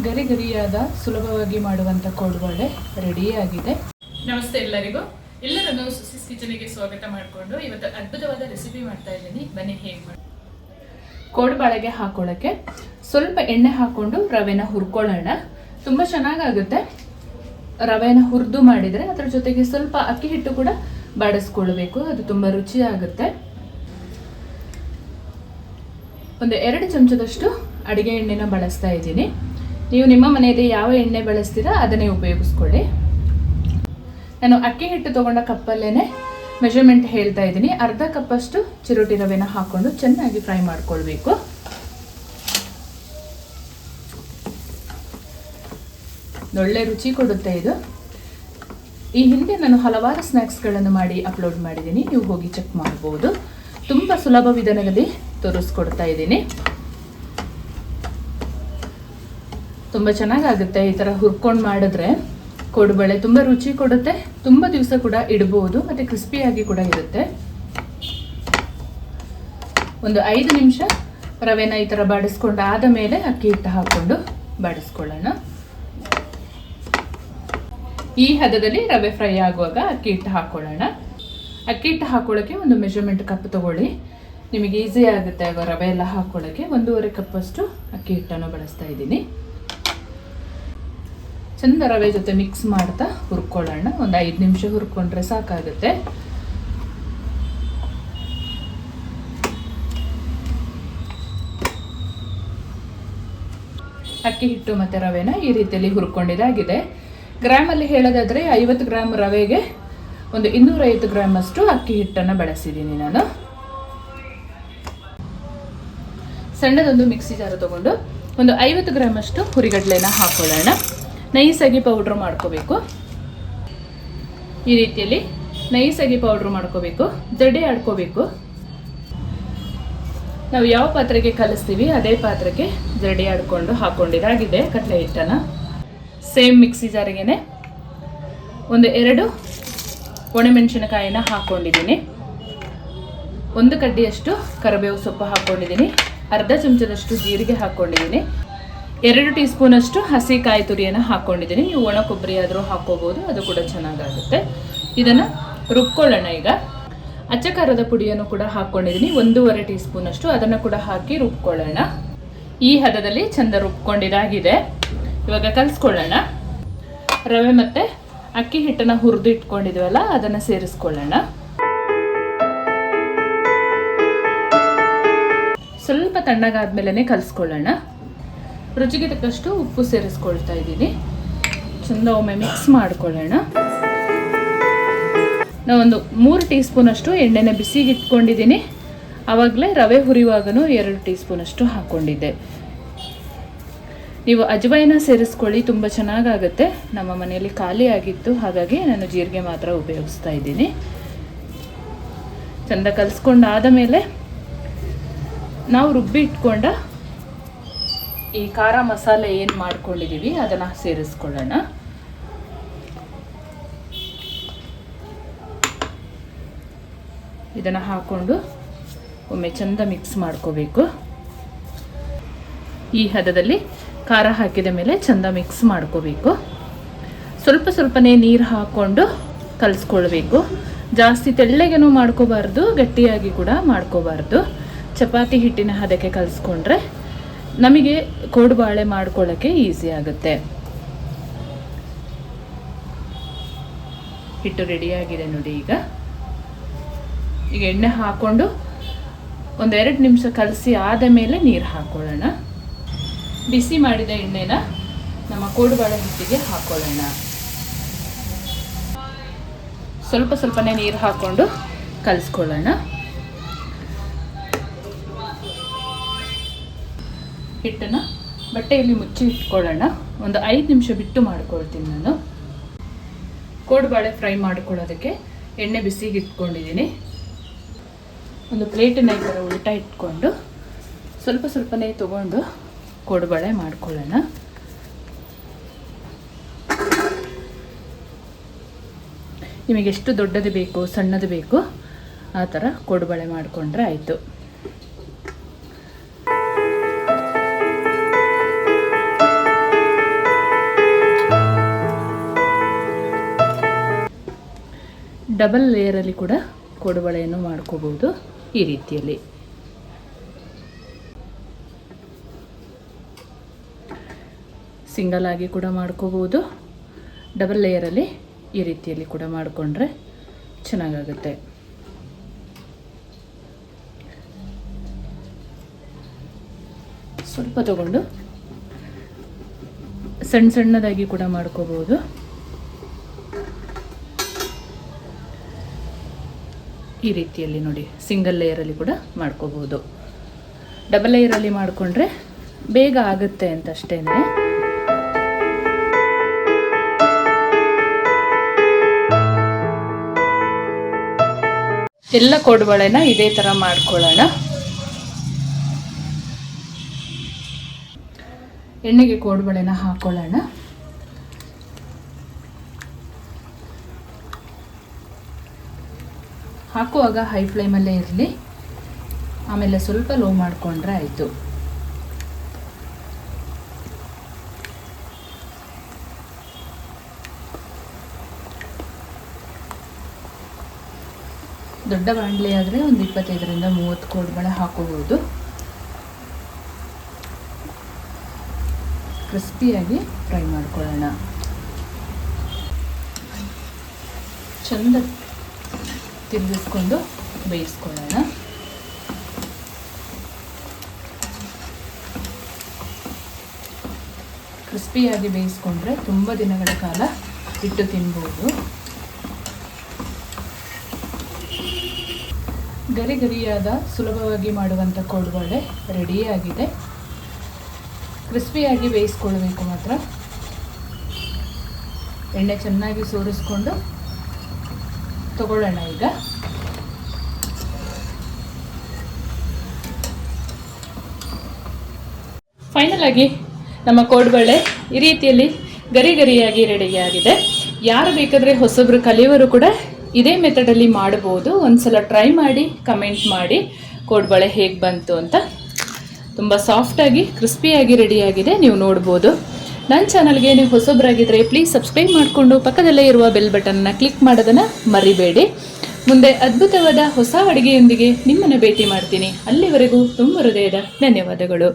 ಗರಿ ಗರಿಯಾದ ಸುಲಭವಾಗಿ ಮಾಡುವಂಥ ಕೋಡುಬಳೆ ರೆಡಿಯಾಗಿದೆ. ನಮಸ್ತೆ ಎಲ್ಲರಿಗೂ. ಎಲ್ಲರನ್ನು ಸುಸಿಸ್ ಕಿಚನಿಗೆ ಸ್ವಾಗತ ಮಾಡಿಕೊಂಡು ಇವತ್ತು ಅದ್ಭುತವಾದ ರೆಸಿಪಿ ಮಾಡ್ತಾ ಇದ್ದೀನಿ. ಬನ್ನಿ ಹೇಗೆ ಮಾಡಿ. ಕೋಡುಬಳೆಗೆ ಹಾಕೊಳ್ಳೋಕ್ಕೆ ಸ್ವಲ್ಪ ಎಣ್ಣೆ ಹಾಕ್ಕೊಂಡು ರವೆನ ಹುರ್ಕೊಳ್ಳೋಣ. ತುಂಬ ಚೆನ್ನಾಗಾಗುತ್ತೆ. ರವೆನ ಹುರಿದು ಮಾಡಿದರೆ ಅದರ ಜೊತೆಗೆ ಸ್ವಲ್ಪ ಅಕ್ಕಿ ಹಿಟ್ಟು ಕೂಡ ಬಾಡಿಸ್ಕೊಳ್ಬೇಕು. ಅದು ತುಂಬ ರುಚಿಯಾಗುತ್ತೆ. ಒಂದು 2 ಚಮಚದಷ್ಟು ಅಡುಗೆ ಎಣ್ಣೆನ ಬಳಸ್ತಾ ಇದ್ದೀನಿ. ನೀವು ನಿಮ್ಮ ಮನೆಯಲ್ಲಿ ಯಾವ ಎಣ್ಣೆ ಬಳಸ್ತೀರಾ ಅದನ್ನೇ ಉಪಯೋಗಿಸ್ಕೊಳ್ಳಿ. ನಾನು ಅಕ್ಕಿ ಹಿಟ್ಟು ತೊಗೊಂಡ ಕಪ್ಪಲ್ಲೇ ಮೆಷರ್ಮೆಂಟ್ ಹೇಳ್ತಾ ಇದ್ದೀನಿ. ಅರ್ಧ ಕಪ್ಪಷ್ಟು ಚಿರೋಟಿ ರವೆನ ಹಾಕ್ಕೊಂಡು ಚೆನ್ನಾಗಿ ಫ್ರೈ ಮಾಡ್ಕೊಳ್ಬೇಕು. ಒಳ್ಳೆ ರುಚಿ ಕೊಡುತ್ತೆ ಇದು. ಈ ಹಿಂದೆ ನಾನು ಹಲವಾರು ಸ್ನ್ಯಾಕ್ಸ್ಗಳನ್ನು ಮಾಡಿ ಅಪ್ಲೋಡ್ ಮಾಡಿದ್ದೀನಿ. ನೀವು ಹೋಗಿ ಚೆಕ್ ಮಾಡ್ಬೋದು. ತುಂಬ ಸುಲಭ ವಿಧಾನದಲ್ಲಿ ತೋರಿಸ್ಕೊಡ್ತಾ ಇದ್ದೀನಿ. ತುಂಬ ಚೆನ್ನಾಗಾಗುತ್ತೆ. ಈ ಥರ ಹುರ್ಕೊಂಡು ಮಾಡಿದ್ರೆ ಕೋಡುಬಳೆ ತುಂಬ ರುಚಿ ಕೊಡುತ್ತೆ. ತುಂಬ ದಿವಸ ಕೂಡ ಇಡ್ಬೋದು ಮತ್ತು ಕ್ರಿಸ್ಪಿಯಾಗಿ ಕೂಡ ಇರುತ್ತೆ. ಒಂದು 5 ನಿಮಿಷ ರವೆನ ಈ ಥರ ಬಾಡಿಸ್ಕೊಂಡು ಆದ ಮೇಲೆ ಅಕ್ಕಿ ಹಿಟ್ಟು ಹಾಕ್ಕೊಂಡು ಬಾಡಿಸ್ಕೊಳ್ಳೋಣ. ಈ ಹದದಲ್ಲಿ ರವೆ ಫ್ರೈ ಆಗುವಾಗ ಅಕ್ಕಿ ಹಿಟ್ಟು ಹಾಕ್ಕೊಳ್ಳೋಣ. ಅಕ್ಕಿ ಹಿಟ್ಟು ಹಾಕೊಳ್ಳೋಕ್ಕೆ ಒಂದು ಮೆಷರ್ಮೆಂಟ್ ಕಪ್ ತೊಗೊಳ್ಳಿ. ನಿಮಗೆ ಈಸಿ ಆಗುತ್ತೆ ಆಗ ರವೆ ಎಲ್ಲ ಹಾಕ್ಕೊಳ್ಳೋಕ್ಕೆ. 1.5 ಕಪ್ಪಷ್ಟು ಅಕ್ಕಿ ಹಿಟ್ಟನ್ನು ಬಳಸ್ತಾ ಇದ್ದೀನಿ. ಚಂದ ರವೆ ಜೊತೆ ಮಿಕ್ಸ್ ಮಾಡ್ತಾ ಹುರ್ಕೊಳ್ಳೋಣ. ಒಂದು 5 ನಿಮಿಷ ಹುರ್ಕೊಂಡ್ರೆ ಸಾಕಾಗುತ್ತೆ. ಅಕ್ಕಿ ಹಿಟ್ಟು ಮತ್ತು ರವೆನ ಈ ರೀತಿಯಲ್ಲಿ ಹುರ್ಕೊಂಡಿದ್ದಾಗಿದೆ. ಗ್ರಾಮಲ್ಲಿ ಹೇಳೋದಾದರೆ 50 ಗ್ರಾಮ್ ರವೆಗೆ ಒಂದು 250 ಗ್ರಾಮ್ ಅಷ್ಟು ಅಕ್ಕಿ ಹಿಟ್ಟನ್ನು ಬಳಸಿದ್ದೀನಿ ನಾನು. ಸಣ್ಣದೊಂದು ಮಿಕ್ಸಿ ಜಾರು ತಗೊಂಡು ಒಂದು 50 ಗ್ರಾಮ್ ಅಷ್ಟು ಹುರಿಗಡಲೆನ ಹಾಕೊಳ್ಳೋಣ. ನೈಸಾಗಿ ಪೌಡ್ರ್ ಮಾಡ್ಕೋಬೇಕು. ಈ ರೀತಿಯಲ್ಲಿ ನೈಸಾಗಿ ಪೌಡ್ರ್ ಮಾಡ್ಕೋಬೇಕು. ಜಡೆ ಆಡ್ಕೋಬೇಕು. ನಾವು ಯಾವ ಪಾತ್ರೆಗೆ ಕಲಿಸ್ತೀವಿ ಅದೇ ಪಾತ್ರೆಗೆ ಜಡೆ ಆಡ್ಕೊಂಡು ಹಾಕೊಂಡಿದ್ದಾಗಿದೆ ಕಡಲೆ ಹಿಟ್ಟನ್ನು. ಸೇಮ್ ಮಿಕ್ಸಿ ಜಾರಿಗೆನೆ ಒಂದು 2 ಒಣಮೆಣಸಿನಕಾಯಿನ ಹಾಕ್ಕೊಂಡಿದ್ದೀನಿ. 1 ಕಡ್ಡಿಯಷ್ಟು ಕರಿಬೇವು ಸೊಪ್ಪು ಹಾಕ್ಕೊಂಡಿದ್ದೀನಿ. ಅರ್ಧ ಚಮಚದಷ್ಟು ಜೀರಿಗೆ ಹಾಕ್ಕೊಂಡಿದ್ದೀನಿ. 2 ಟೀ ಸ್ಪೂನಷ್ಟು ಹಸಿ ಕಾಯಿ ತುರಿಯನ್ನು ಹಾಕ್ಕೊಂಡಿದ್ದೀನಿ. ನೀವು ಒಣ ಕೊಬ್ಬರಿ ಆದರೂ ಹಾಕ್ಕೋಬೋದು, ಅದು ಕೂಡ ಚೆನ್ನಾಗಾಗುತ್ತೆ. ಇದನ್ನು ರುಬ್ಕೊಳ್ಳೋಣ. ಈಗ ಅಚ್ಚ ಖಾರದ ಪುಡಿಯನ್ನು ಕೂಡ ಹಾಕ್ಕೊಂಡಿದ್ದೀನಿ. 1.5 ಟೀ ಸ್ಪೂನಷ್ಟು ಅದನ್ನು ಕೂಡ ಹಾಕಿ ರುಬ್ಕೊಳ್ಳೋಣ. ಈ ಹದದಲ್ಲಿ ಚೆಂದ ರುಬ್ಕೊಂಡಿದ್ದಾಗಿದೆ. ಇವಾಗ ಕಲಿಸ್ಕೊಳ್ಳೋಣ. ರವೆ ಮತ್ತು ಅಕ್ಕಿ ಹಿಟ್ಟನ್ನು ಹುರಿದು ಇಟ್ಕೊಂಡಿದ್ವಲ್ಲ ಅದನ್ನು ಸೇರಿಸ್ಕೊಳ್ಳೋಣ. ಸ್ವಲ್ಪ ತಣ್ಣಗಾದ್ಮೇಲೆ ಕಲಿಸ್ಕೊಳ್ಳೋಣ. ರುಚಿಗೆ ತಕ್ಕಷ್ಟು ಉಪ್ಪು ಸೇರಿಸ್ಕೊಳ್ತಾ ಇದ್ದೀನಿ. ಚೆಂದ ಒಮ್ಮೆ ಮಿಕ್ಸ್ ಮಾಡ್ಕೊಳ್ಳೋಣ. ನಾವೊಂದು 3 ಟೀ ಸ್ಪೂನಷ್ಟು ಎಣ್ಣೆನ ಬಿಸಿಗೆ ಇಟ್ಕೊಂಡಿದ್ದೀನಿ. ಆವಾಗಲೇ ರವೆ ಹುರಿಯುವಾಗನೂ 2 ಟೀ ಸ್ಪೂನಷ್ಟು ಹಾಕ್ಕೊಂಡಿದ್ದೆ. ನೀವು ಅಜವಾಯಿನ ಸೇರಿಸ್ಕೊಳ್ಳಿ, ತುಂಬ ಚೆನ್ನಾಗಾಗುತ್ತೆ. ನಮ್ಮ ಮನೆಯಲ್ಲಿ ಖಾಲಿ ಆಗಿತ್ತು, ಹಾಗಾಗಿ ನಾನು ಜೀರಿಗೆ ಮಾತ್ರ ಉಪಯೋಗಿಸ್ತಾ ಇದ್ದೀನಿ. ಚೆಂದ ಕಲಿಸ್ಕೊಂಡಾದ ಮೇಲೆ ನಾವು ರುಬ್ಬಿ ಇಟ್ಕೊಂಡ ಈ ಖಾರ ಮಸಾಲೆ ಏನು ಮಾಡ್ಕೊಂಡಿದ್ದೀವಿ ಅದನ್ನು ಸೇರಿಸ್ಕೊಳ್ಳೋಣ. ಇದನ್ನು ಹಾಕ್ಕೊಂಡು ಒಮ್ಮೆ ಚೆಂದ ಮಿಕ್ಸ್ ಮಾಡ್ಕೋಬೇಕು. ಈ ಹದದಲ್ಲಿ ಖಾರ ಹಾಕಿದ ಮೇಲೆ ಚೆಂದ ಮಿಕ್ಸ್ ಮಾಡ್ಕೋಬೇಕು. ಸ್ವಲ್ಪ ಸ್ವಲ್ಪನೇ ನೀರು ಹಾಕ್ಕೊಂಡು ಕಲಿಸ್ಕೊಳ್ಬೇಕು. ಜಾಸ್ತಿ ತೆಳ್ಳಗೆನೂ ಮಾಡ್ಕೋಬಾರ್ದು, ಗಟ್ಟಿಯಾಗಿ ಕೂಡ ಮಾಡ್ಕೋಬಾರ್ದು. ಚಪಾತಿ ಹಿಟ್ಟಿನ ಹದಕ್ಕೆ ಕಲಿಸ್ಕೊಂಡ್ರೆ ನಮಗೆ ಕೋಡುಬಳೆ ಮಾಡ್ಕೊಳ್ಳೋಕ್ಕೆ ಈಸಿ ಆಗುತ್ತೆ. ಹಿಟ್ಟು ರೆಡಿಯಾಗಿದೆ ನೋಡಿ. ಈಗ ಎಣ್ಣೆ ಹಾಕ್ಕೊಂಡು ಒಂದು 2 ನಿಮಿಷ ಕಲಸಿ ಆದ ಮೇಲೆ ನೀರು ಹಾಕ್ಕೊಳ್ಳೋಣ. ಬಿಸಿ ಮಾಡಿದ ಎಣ್ಣೆನ ನಮ್ಮ ಕೋಡುಬಳೆ ಹಿಟ್ಟಿಗೆ ಹಾಕ್ಕೊಳ್ಳೋಣ. ಸ್ವಲ್ಪ ಸ್ವಲ್ಪನೇ ನೀರು ಹಾಕ್ಕೊಂಡು ಕಲಿಸ್ಕೊಳ್ಳೋಣ. ಹಿಟ್ಟನ್ನು ಬಟ್ಟೆಯಲ್ಲಿ ಮುಚ್ಚಿ ಇಟ್ಕೊಳ್ಳೋಣ. ಒಂದು 5 ನಿಮಿಷ ಬಿಟ್ಟು ಮಾಡ್ಕೊಳ್ತೀನಿ ನಾನು. ಕೋಡುಬಳೆ ಫ್ರೈ ಮಾಡ್ಕೊಳ್ಳೋದಕ್ಕೆ ಎಣ್ಣೆ ಬಿಸಿಗೆ ಇಟ್ಕೊಂಡಿದ್ದೀನಿ. ಒಂದು ಪ್ಲೇಟನ್ನು ಈ ಥರ ಉಲ್ಟಾ ಇಟ್ಕೊಂಡು ಸ್ವಲ್ಪ ಸ್ವಲ್ಪನೇ ತೊಗೊಂಡು ಕೋಡುಬಳೆ ಮಾಡ್ಕೊಳ್ಳೋಣ. ನಿಮಗೆ ಎಷ್ಟು ದೊಡ್ಡದು ಬೇಕು ಸಣ್ಣದು ಬೇಕು ಆ ಥರ ಕೋಡುಬಳೆ ಮಾಡಿಕೊಂಡ್ರೆ ಆಯಿತು. ಡಬಲ್ ಲೇಯರಲ್ಲಿ ಕೂಡ ಕೋಡುಬಳೆಯನ್ನು ಮಾಡ್ಕೋಬೋದು ಈ ರೀತಿಯಲ್ಲಿ. ಸಿಂಗಲ್ ಆಗಿ ಕೂಡ ಮಾಡ್ಕೋಬೋದು, ಡಬಲ್ ಲೇಯರಲ್ಲಿ ಈ ರೀತಿಯಲ್ಲಿ ಕೂಡ ಮಾಡಿಕೊಂಡ್ರೆ ಚೆನ್ನಾಗಾಗುತ್ತೆ. ಸ್ವಲ್ಪ ತಗೊಂಡು ಸಣ್ಣ ಸಣ್ಣದಾಗಿ ಕೂಡ ಮಾಡ್ಕೋಬೋದು. ಈ ರೀತಿಯಲ್ಲಿ ನೋಡಿ, ಸಿಂಗಲ್ ಲೇಯರಲ್ಲಿ ಕೂಡ ಮಾಡ್ಕೋಬೋದು. ಡಬಲ್ ಲೇಯರಲ್ಲಿ ಮಾಡಿಕೊಂಡ್ರೆ ಬೇಗ ಆಗುತ್ತೆ ಅಂತ ಅಷ್ಟೇನೆ. ಎಲ್ಲ ಕೋಡುಬಳೆನ ಇದೇ ಥರ ಮಾಡ್ಕೊಳ್ಳೋಣ. ಎಣ್ಣೆಗೆ ಕೋಡುಬಳೆನ ಹಾಕೊಳ್ಳೋಣ. ಹಾಕುವಾಗ ಹೈ ಫ್ಲೇಮಲ್ಲೇ ಇರಲಿ, ಆಮೇಲೆ ಸ್ವಲ್ಪ ಲೋ ಮಾಡಿಕೊಂಡ್ರೆ ಆಯಿತು. ದೊಡ್ಡ ಬಾಣಲೆ ಆದರೆ ಒಂದು 25ರಿಂದ 30 ಕೋಡುಬಳೆ ಹಾಕೋಬಹುದು. ಕ್ರಿಸ್ಪಿಯಾಗಿ ಫ್ರೈ ಮಾಡ್ಕೊಳ್ಳೋಣ. ಚಂದ ತಿರುಗಿಸ್ಕೊಂಡು ಬೇಯಿಸ್ಕೊಳ್ಳೋಣ. ಕ್ರಿಸ್ಪಿಯಾಗಿ ಬೇಯಿಸ್ಕೊಂಡ್ರೆ ತುಂಬ ದಿನಗಳ ಕಾಲ ಇಟ್ಟು ತಿನ್ಬೋದು. ಗರಿ ಗರಿಯಾದ ಸುಲಭವಾಗಿ ಮಾಡುವಂಥ ಕೋಡುಬಳೆ ರೆಡಿಯಾಗಿದೆ. ಕ್ರಿಸ್ಪಿಯಾಗಿ ಬೇಯಿಸ್ಕೊಳ್ಬೇಕು ಮಾತ್ರ. ಎಣ್ಣೆ ಚೆನ್ನಾಗಿ ಸೋರಿಸ್ಕೊಂಡು ತಗೊಳ್ಳೋಣ. ಈಗ ಫೈನಲ್ ಆಗಿ ನಮ್ಮ ಕೋಡುಬಳೆ ಈ ರೀತಿಯಲ್ಲಿ ಗರಿ ಗರಿಯಾಗಿ ರೆಡಿಯಾಗಿದೆ. ಯಾರು ಬೇಕಾದರೆ ಹೊಸಬ್ರು ಕಲಿಯೋರು ಕೂಡ ಇದೇ ಮೆಥಡಲ್ಲಿ ಮಾಡ್ಬೋದು. ಒಂದ್ಸಲ ಟ್ರೈ ಮಾಡಿ ಕಮೆಂಟ್ ಮಾಡಿ ಕೋಡುಬಳೆ ಹೇಗೆ ಬಂತು ಅಂತ. ತುಂಬ ಸಾಫ್ಟಾಗಿ ಕ್ರಿಸ್ಪಿಯಾಗಿ ರೆಡಿಯಾಗಿದೆ, ನೀವು ನೋಡ್ಬೋದು. ನನ್ನ ಚಾನಲ್ಗೆ ನೀವು ಹೊಸಬ್ರಾಗಿದ್ದರೆ ಪ್ಲೀಸ್ ಸಬ್ಸ್ಕ್ರೈಬ್ ಮಾಡಿಕೊಂಡು ಪಕ್ಕದಲ್ಲೇ ಇರುವ ಬೆಲ್ ಬಟನ್ನ ಕ್ಲಿಕ್ ಮಾಡೋದನ್ನು ಮರಿಬೇಡಿ. ಮುಂದೆ ಅದ್ಭುತವಾದ ಹೊಸ ಅಡುಗೆಯೊಂದಿಗೆ ನಿಮ್ಮನ್ನು ಭೇಟಿ ಮಾಡ್ತೀನಿ. ಅಲ್ಲಿವರೆಗೂ ತುಂಬ ಹೃದಯದ ಧನ್ಯವಾದಗಳು.